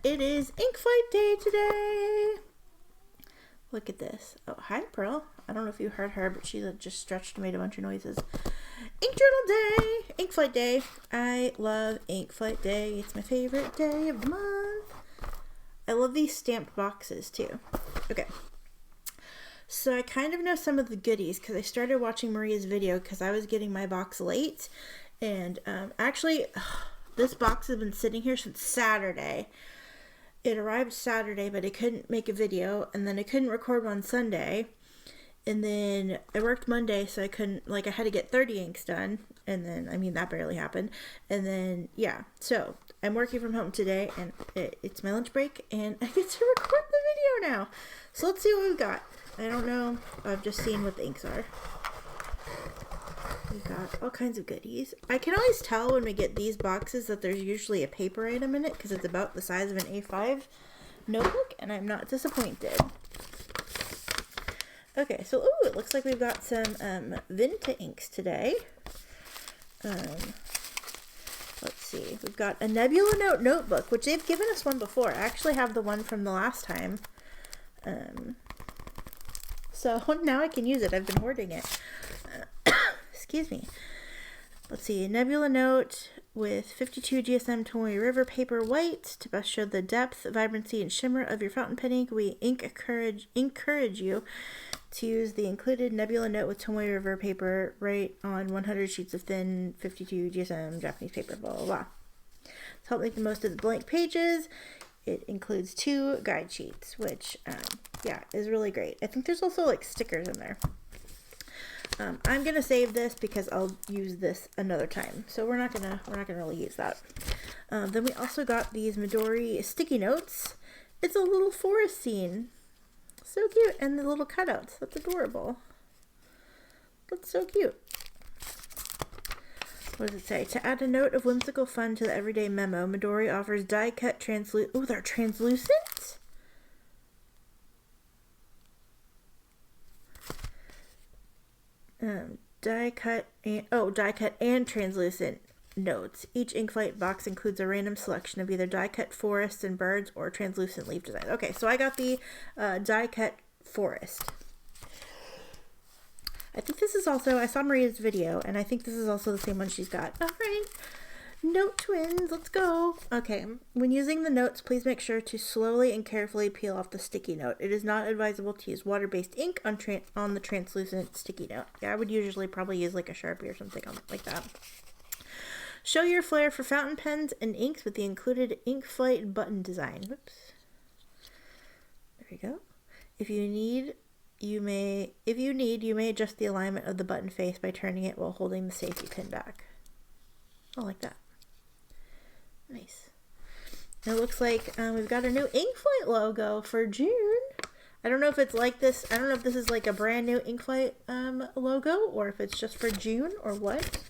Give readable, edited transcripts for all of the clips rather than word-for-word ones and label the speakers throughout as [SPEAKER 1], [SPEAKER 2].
[SPEAKER 1] It is ink flight day today. Look at this. Oh, hi, Pearl. I don't know if you heard her, but she just stretched and made a bunch of noises. Ink journal day. Ink flight day. I love ink flight day. It's my favorite day of the month. I love these stamped boxes, too. Okay. So I kind of know some of the goodies because I started watching Maria's video because I was getting my box late. And actually, this box has been sitting here since Saturday. It arrived Saturday, but I couldn't make a video, and then I couldn't record one Sunday, and then I worked Monday, so I couldn't, I had to get 30 inks done, and then, that barely happened, and then, yeah, so I'm working from home today, and it's my lunch break, and I get to record the video now. So let's see what we've got. I don't know, I've just seen what the inks are. We've got all kinds of goodies. I can always tell when we get these boxes that there's usually a paper item in it because it's about the size of an A5 notebook, and I'm not disappointed. Okay, so ooh, it looks like we've got some Vinta inks today. Let's see. We've got a Nebula Note notebook, which they've given us one before. I actually have the one from the last time. So now I can use it. I've been hoarding it. Excuse me. Let's see. Nebula Note with 52 GSM Tomoe River paper white to best show the depth, vibrancy, and shimmer of your fountain pen ink. We encourage you to use the included Nebula Note with Tomoe River paper right on 100 sheets of thin 52 GSM Japanese paper. Blah blah blah. To help make the most of the blank pages, it includes 2 guide sheets, which yeah, is really great. I think there's also stickers in there. I'm gonna save this because I'll use this another time, so we're not gonna really use that. Then we also got these Midori sticky notes. It's a little forest scene, so cute, and the little cutouts. That's adorable. That's so cute. What does it say? To add a note of whimsical fun to the everyday memo, Midori offers die-cut translucent. Oh, they're translucent. Die-cut and translucent notes. Each inkflight box includes a random selection of either die-cut forests and birds or translucent leaf designs. Okay, so I got the die-cut forest. I think this is also, I saw Maria's video, and I think this is also the same one she's got. All right, note twins, let's go. Okay, when using the notes, please make sure to slowly and carefully peel off the sticky note. It is not advisable to use water-based ink on the translucent sticky note. Yeah, I would usually probably use a Sharpie or something like that. Show your flair for fountain pens and inks with the included ink flight button design. Whoops. There we go. If you need, you may adjust the alignment of the button face by turning it while holding the safety pin back. I like that. Nice. It looks like we've got a new Inkflight logo for June. I don't know if it's like this. I don't know if this is a brand new Inkflight logo or if it's just for June or what.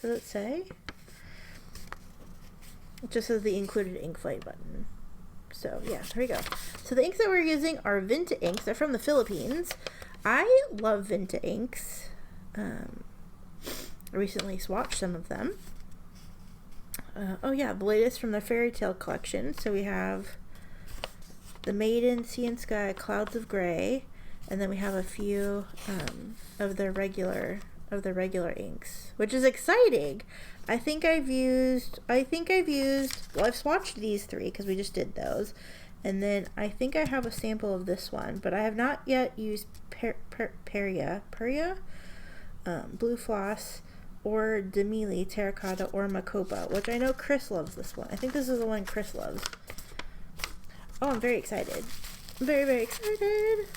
[SPEAKER 1] Does it say? It just says the included Inkflight button. So yeah, here we go. So the inks that we're using are Vinta inks. They're from the Philippines. I love Vinta inks. I recently swatched some of them. Oh yeah, the latest from the Fairy Tale collection. So we have the Maiden, Sea and Sky, Clouds of Gray, and then we have a few of the regular inks, which is exciting. I've swatched these 3 because we just did those, and then I think I have a sample of this one, but I have not yet used Peria, Blue Floss, or Demili Terracotta, or Macopa, which I know Chris loves this one. I think this is the one Chris loves. Oh, I'm very excited. I'm very, very excited.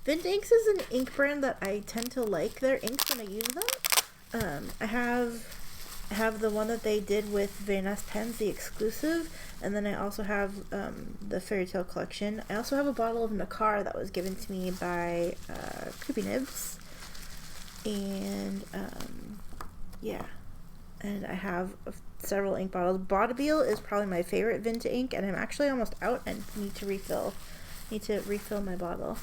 [SPEAKER 1] Vinta Inks is an ink brand that I tend to like their inks when I use them. I have the one that they did with Van Ness pens, the exclusive, and then I also have the Fairy Tale collection. I also have a bottle of Nakar that was given to me by Creepy Nibs, and yeah, and I have several ink bottles. Vaudeville is probably my favorite Vinta ink, and I'm actually almost out and need to refill my bottle.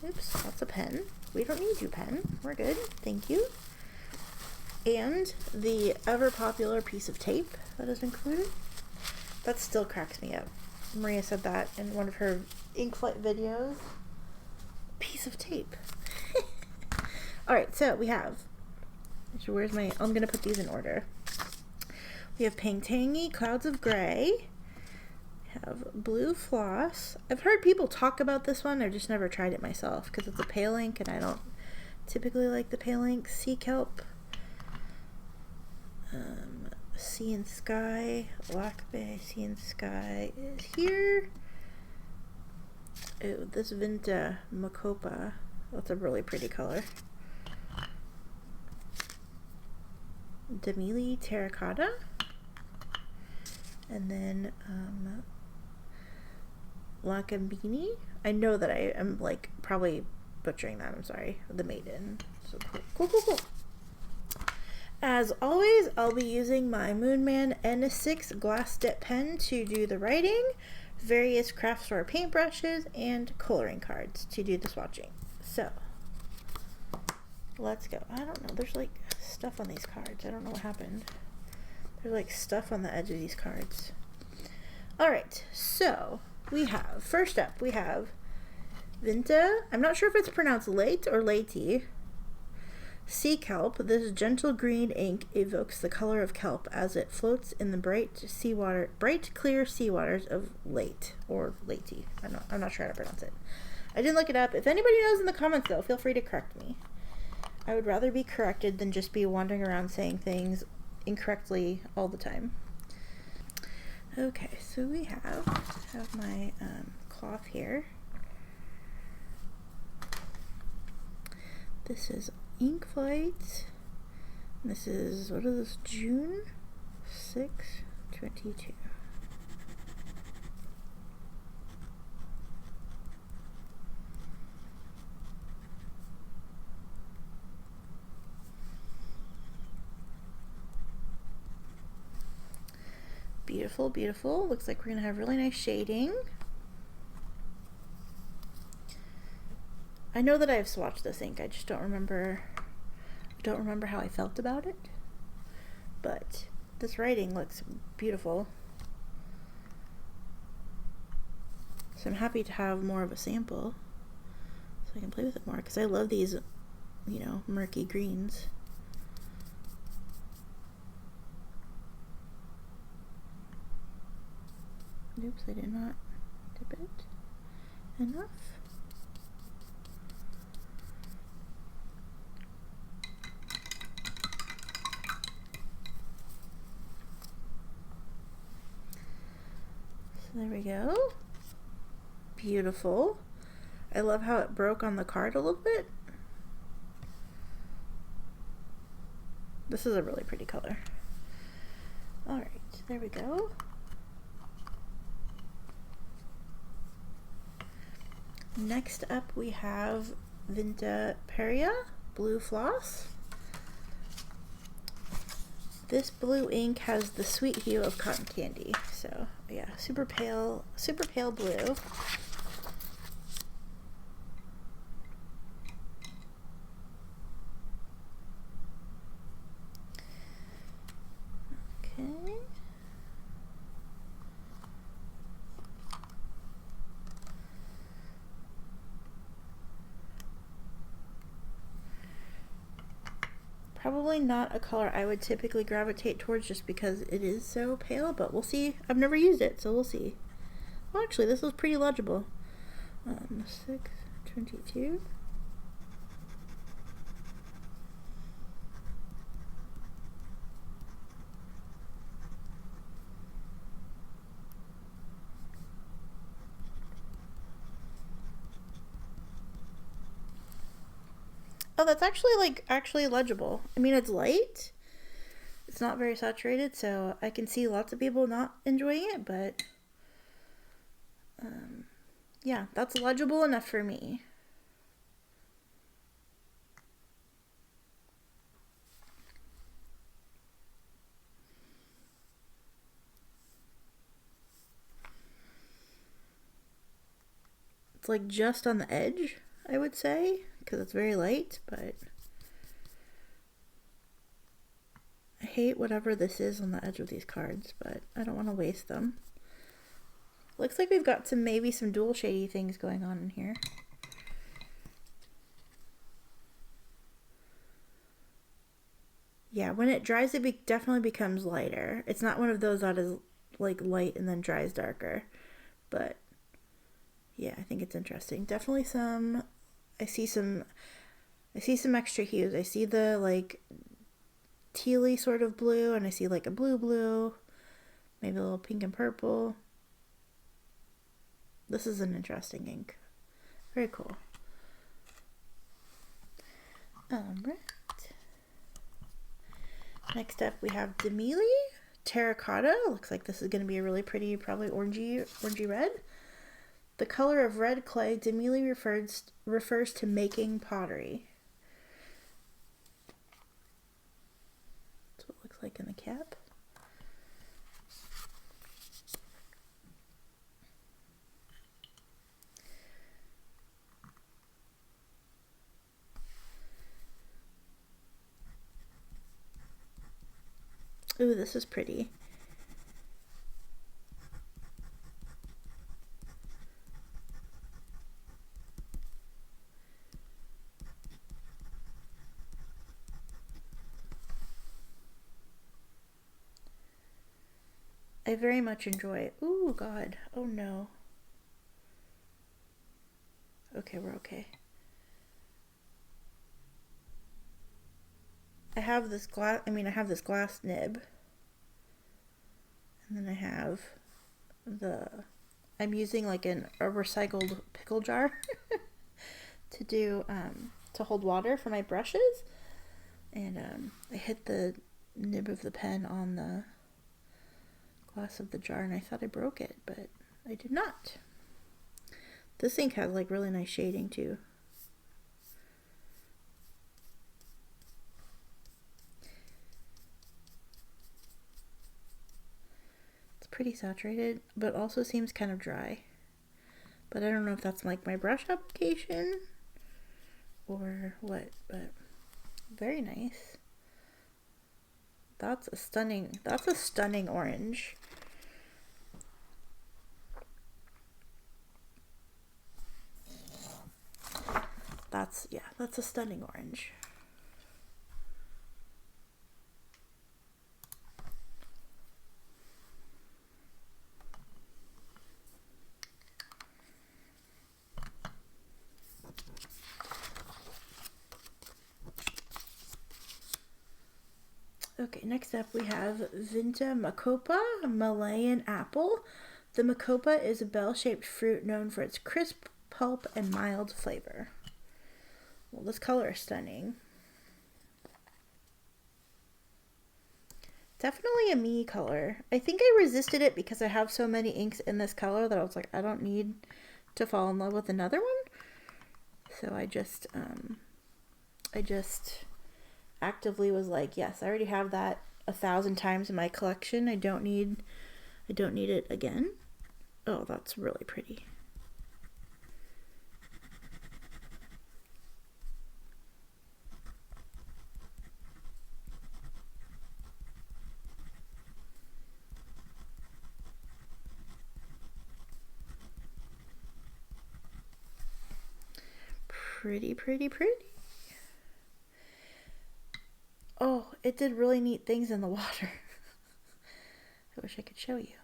[SPEAKER 1] Oops, that's a pen. We don't need you, pen. We're good. Thank you. And the ever popular piece of tape that is included. That still cracks me up. Maria said that in one of her ink flight videos. Piece of tape. Alright, so we have, where's my, I'm gonna put these in order. We have Petangi Clouds of Gray. We have Blue Floss. I've heard people talk about this one. I've just never tried it myself because it's a pale ink and I don't typically like the pale ink. Sea Kelp. Sea and Sky. Black Bay Sea and Sky is here. Oh, this Vinta Macopa. That's a really pretty color. Demili Terracotta. And then Lacambini. I know that I am like probably butchering that. I'm sorry. The Maiden. So cool. As always, I'll be using my Moonman N6 glass dip pen to do the writing, various craft store paintbrushes, and coloring cards to do the swatching. So let's go. I don't know. There's like stuff on these cards. I don't know what happened. There's like stuff on the edge of these cards. Alright, so we have, first up, we have Vinta. I'm not sure if it's pronounced late or latey. Sea Kelp. This gentle green ink evokes the color of kelp as it floats in the bright clear sea waters of late or latey. I'm not sure how to pronounce it. I didn't look it up. If anybody knows in the comments though, feel free to correct me. I would rather be corrected than just be wandering around saying things incorrectly all the time. Okay, so we have my cloth here. This is ink flight. This is, what is this, June 6, 22. Beautiful, beautiful. Looks like we're gonna have really nice shading. I know that I've swatched this ink. I just don't remember how I felt about it. But this writing looks beautiful. So I'm happy to have more of a sample so I can play with it more because I love these, you know, murky greens. Oops, I did not dip it enough. So there we go. Beautiful. I love how it broke on the card a little bit. This is a really pretty color. Alright, there we go. Next up we have Vinta Peria Blue Floss. This blue ink has the sweet hue of cotton candy. So yeah, super pale blue. Okay. Probably not a color I would typically gravitate towards just because it is so pale, but we'll see. I've never used it, so we'll see. Well, actually, this was pretty legible. 622. Oh, that's actually legible. I mean, it's light. It's not very saturated, so I can see lots of people not enjoying it, but yeah, that's legible enough for me. It's like just on the edge, I would say, because it's very light, but I hate whatever this is on the edge of these cards, but I don't want to waste them. Looks like we've got some, maybe some dual shady things going on in here. Yeah, when it dries, it definitely becomes lighter. It's not one of those that is like light and then dries darker. But yeah, I think it's interesting. Definitely some, I see some extra hues. I see the like tealy sort of blue, and I see like a blue, maybe a little pink and purple. This is an interesting ink. Very cool. Alright. Next up we have Demili Terracotta. Looks like this is going to be a really pretty, probably orangey red. The color of red clay, Demili refers to making pottery. That's what it looks like in the cap. Ooh, this is pretty. I very much enjoy it. Ooh, God. Oh, no. Okay, we're okay. I have this glass nib. And then I have I'm using like a recycled pickle jar to do, to hold water for my brushes. And I hit the nib of the pen on the glass of the jar, and I thought I broke it, but I did not. This ink has like really nice shading too. Pretty saturated, but also seems kind of dry. But I don't know if that's like my brush application or what, but very nice. That's a stunning orange. That's a stunning orange. Okay, next up we have Vinta Makopa Malayan Apple. The Makopa is a bell-shaped fruit known for its crisp pulp and mild flavor. Well, this color is stunning. Definitely a me color. I think I resisted it because I have so many inks in this color that I was like, I don't need to fall in love with another one. So I just actively was like, yes, I already have that 1,000 times in my collection. I don't need it again. Oh, that's really pretty. Pretty. Oh, it did really neat things in the water. I wish I could show you.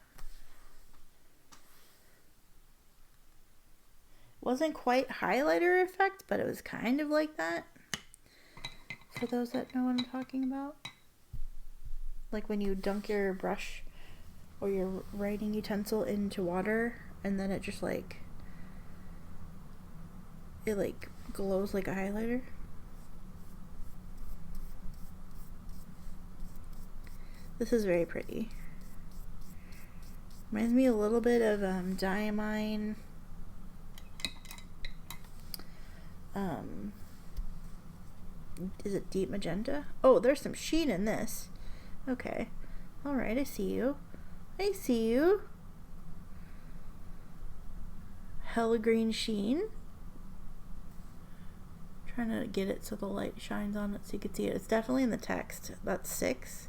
[SPEAKER 1] Wasn't quite highlighter effect, but it was kind of like that. For those that know what I'm talking about. Like when you dunk your brush or your writing utensil into water and then it just like, it like glows like a highlighter. This is very pretty. Reminds me a little bit of Diamine. Is it deep magenta? Oh, there's some sheen in this. Okay. Alright, I see you. Hella green sheen. Trying to get it so the light shines on it so you can see it. It's definitely in the text. That's 6.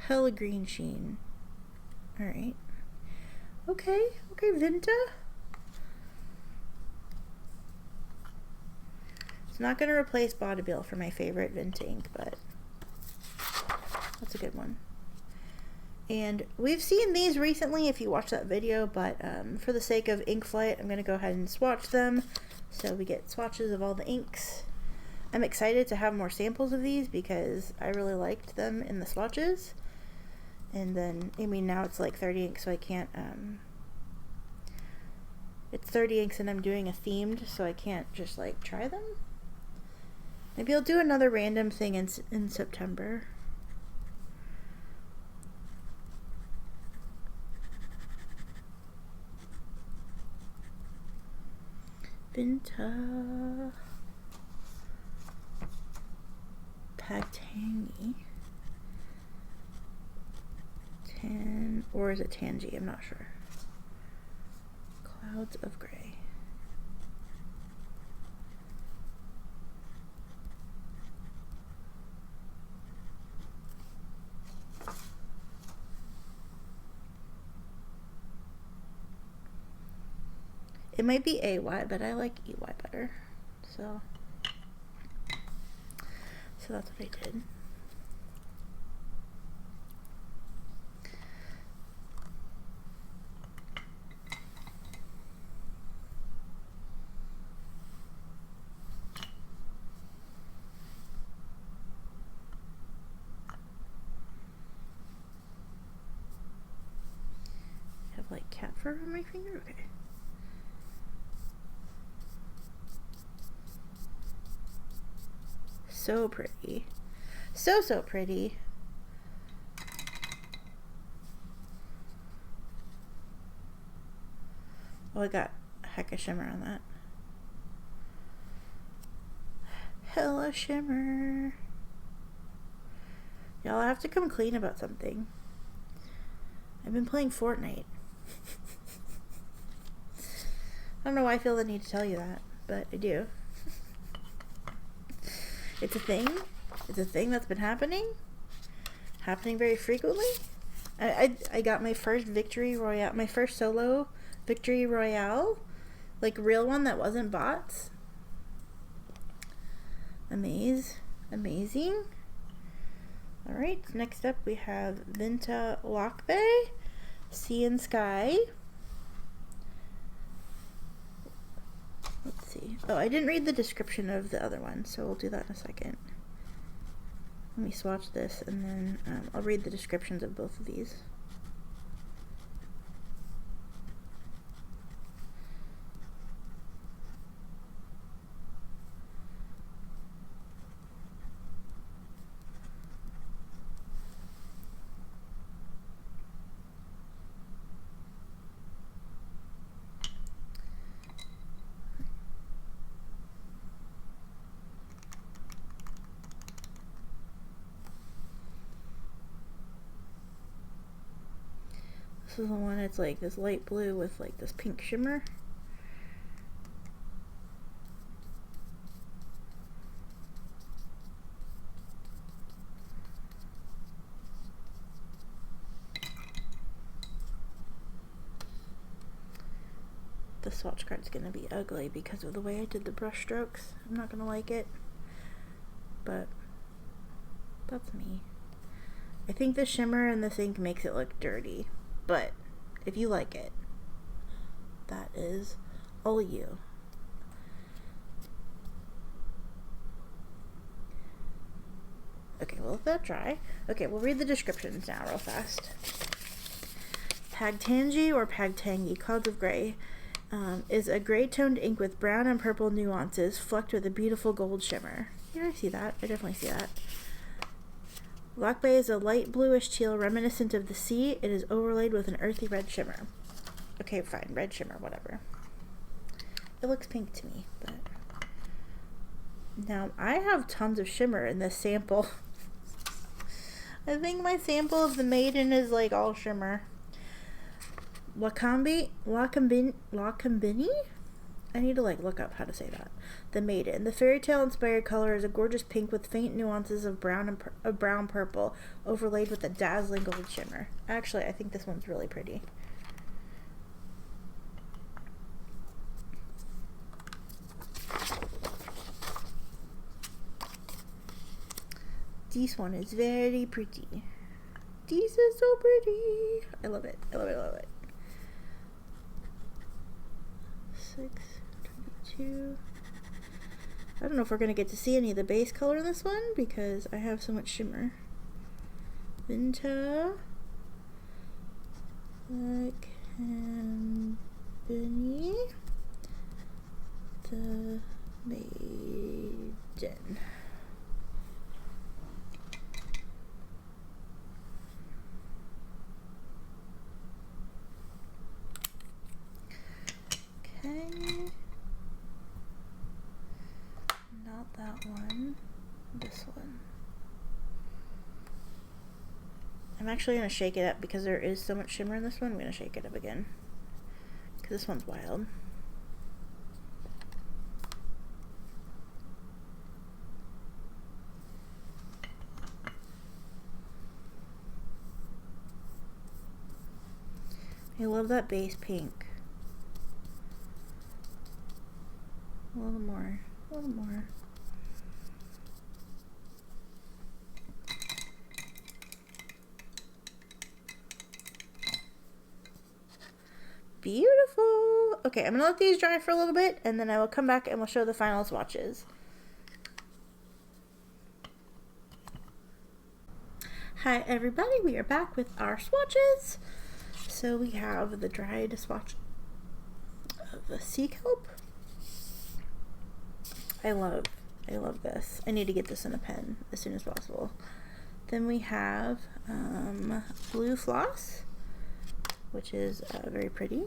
[SPEAKER 1] Hella green sheen. Alright. Okay, okay, Vinta. It's not going to replace Bodybuild for my favorite Vinta ink, but that's a good one. And we've seen these recently if you watch that video, but for the sake of ink flight, I'm going to go ahead and swatch them. So we get swatches of all the inks. I'm excited to have more samples of these because I really liked them in the swatches. And then, I mean, now it's like 30 inks, so I can't, it's 30 inks and I'm doing a themed, so I can't just like try them. Maybe I'll do another random thing in September. Vinta. Petangi Ten, or is it Tangy? I'm not sure. Clouds of Gray. It might be AY, but I like EY better. So that's what I did. I have like cat fur on my finger? Okay. So pretty. So pretty. Oh, I got a heck of shimmer on that. Hella shimmer. Y'all, I have to come clean about something. I've been playing Fortnite. I don't know why I feel the need to tell you that, but I do. It's a thing. It's a thing that's been happening very frequently. I got my first victory royale, my first solo victory royale, like real one that wasn't bots. Amazing. All right, next up we have Vinta Lock Bay, Sea and Sky. Let's see. Oh, I didn't read the description of the other one, so we'll do that in a second. Let me swatch this, and then I'll read the descriptions of both of these. This is the one that's like this light blue with like this pink shimmer. The swatch card's gonna be ugly because of the way I did the brush strokes. I'm not gonna like it, but that's me. I think the shimmer in this ink makes it look dirty. But if you like it, that is all you. Okay, we'll let that dry. Okay, we'll read the descriptions now real fast. Petangi or Petangi, Clouds of Gray, is a gray toned ink with brown and purple nuances flecked with a beautiful gold shimmer. Yeah, I see that. I definitely see that. Lock Bay is a light bluish teal reminiscent of the sea. It is overlaid with an earthy red shimmer. Okay, fine. Red shimmer, whatever. It looks pink to me, but... Now, I have tons of shimmer in this sample. I think my sample of the Maiden is like all shimmer. Wakambini? I need to like look up how to say that. The Maiden. The fairy tale inspired color is a gorgeous pink with faint nuances of brown and brown purple overlaid with a dazzling gold shimmer. Actually, I think this one's really pretty. This one is very pretty. This is so pretty. I love it. I love it. I love it. 622. I don't know if we're gonna get to see any of the base color in this one because I have so much shimmer. Vinta. Company. The Maiden. Okay. Not that one. This one. I'm actually going to shake it up because there is so much shimmer in this one. I'm going to shake it up again because this one's wild. I love that base pink. A little more. A little more. Beautiful. Okay, I'm gonna let these dry for a little bit and then I will come back and we'll show the final swatches. Hi everybody, we are back with our swatches. So we have the dried swatch of the sea kelp. I love this. I need to get this in a pen as soon as possible. Then we have blue floss, which is very pretty.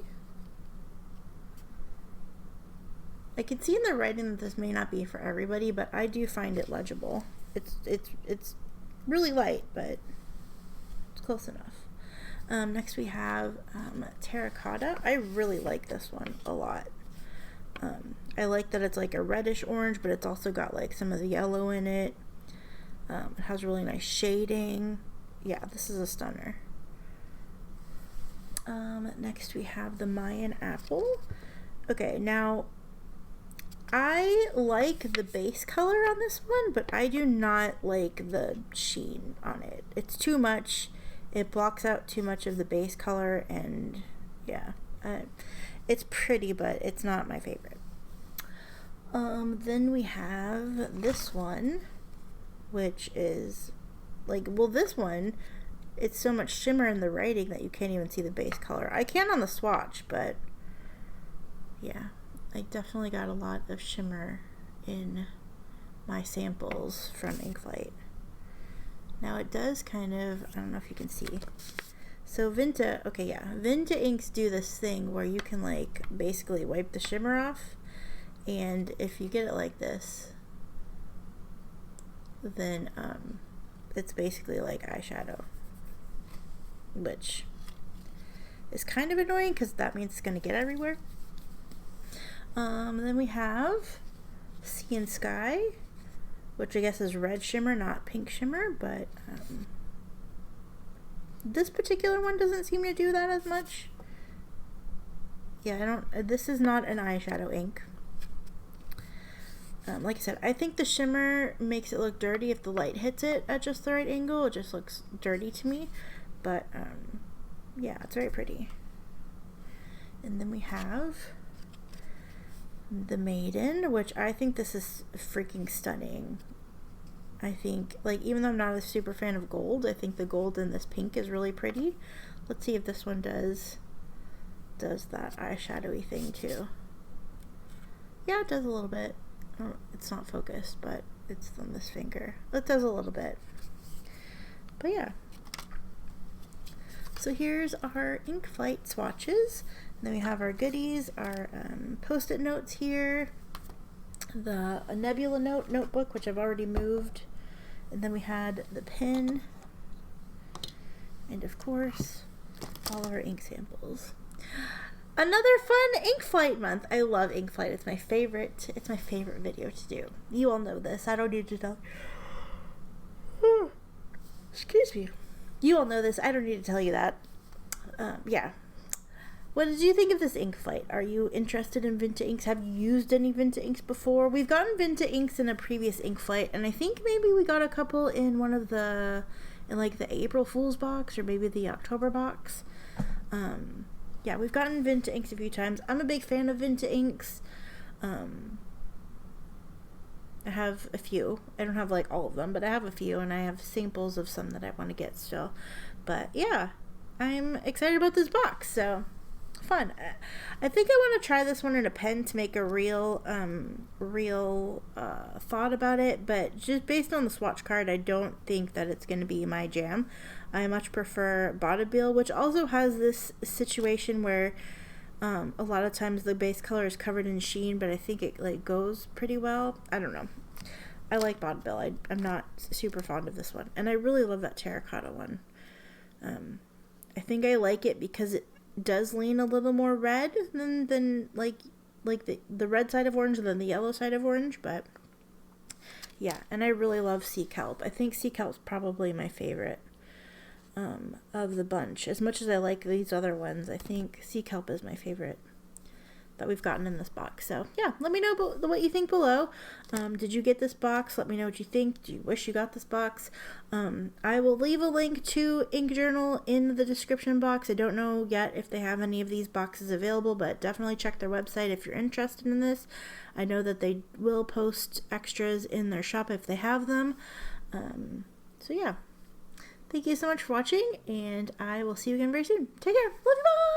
[SPEAKER 1] I can see in the writing that this may not be for everybody, but I do find it legible. It's really light, but it's close enough. Next we have terracotta. I really like this one a lot. I like that it's like a reddish orange, but it's also got like some of the yellow in it. It has really nice shading. Yeah, this is a stunner. Next we have the Mayan apple. Okay, now I like the base color on this one, but I do not like the sheen on it. It's too much. It blocks out too much of the base color, and yeah, it's pretty, but it's not my favorite. Then we have this one, which is like, well, this one, it's so much shimmer in the writing that you can't even see the base color. I can on the swatch, but yeah, I definitely got a lot of shimmer in my samples from Inkflight. Now it does kind of, I don't know if you can see. So Vinta, okay, yeah, Vinta inks do this thing where you can like basically wipe the shimmer off, and if you get it like this, then it's basically like eyeshadow, which is kind of annoying because that means it's going to get everywhere. Then we have Sea and Sky, which I guess is red shimmer, not pink shimmer, but this particular one doesn't seem to do that as much. Yeah, this is not an eyeshadow ink. Like I said, I think the shimmer makes it look dirty if the light hits it at just the right angle. It just looks dirty to me, but yeah, it's very pretty. And then we have the Maiden, which I think this is freaking stunning. I think, like, even though I'm not a super fan of gold, I think the gold in this pink is really pretty. Let's see if this one does that eyeshadowy thing too. Yeah, it does a little bit. It's not focused, but it's on this finger. It does a little bit. But yeah. So here's our Inkflight swatches. And then we have our goodies, our post-it notes here, the Nebula notebook, which I've already moved, and then we had the pen, and of course, all of our ink samples. Another fun Inkflight month. I love Inkflight. It's my favorite. It's my favorite video to do. You all know this. I don't need to tell. Excuse me. You all know this. I don't need to tell you that. Yeah. what did you think of this ink flight? Are you interested in Vinta inks? Have you used any Vinta inks before? We've gotten Vinta inks in a previous ink flight, and I think maybe we got a couple in one of the, in like the April Fool's box or maybe the October box. Yeah, we've gotten Vinta inks a few times. I'm a big fan of Vinta inks. I have a few. I don't have like all of them, but I have a few, and I have samples of some that I want to get still. But yeah, I'm excited about this box, so fun. I think I want to try this one in a pen to make a real thought about it, but just based on the swatch card, I don't think that it's going to be my jam. I much prefer Bonneville, which also has this situation where a lot of times the base color is covered in sheen, but I think it like goes pretty well. I don't know. I like Bonneville. I'm not super fond of this one, and I really love that terracotta one. I think I like it because it does lean a little more red than like the red side of orange than the yellow side of orange, but yeah, and I really love Sea Kelp. I think Sea Kelp's probably my favorite of the bunch. As much as I like these other ones, I think Sea Kelp is my favorite that we've gotten in this box. So yeah, let me know what you think below. Did you get this box? Let me know what you think. Do you wish you got this box? I will leave a link to Ink Journal in the description box. I don't know yet if they have any of these boxes available, but definitely check their website if you're interested in this. I know that they will post extras in their shop if they have them. So yeah, thank you so much for watching, and I will see you again very soon. Take care. Love you. Bye.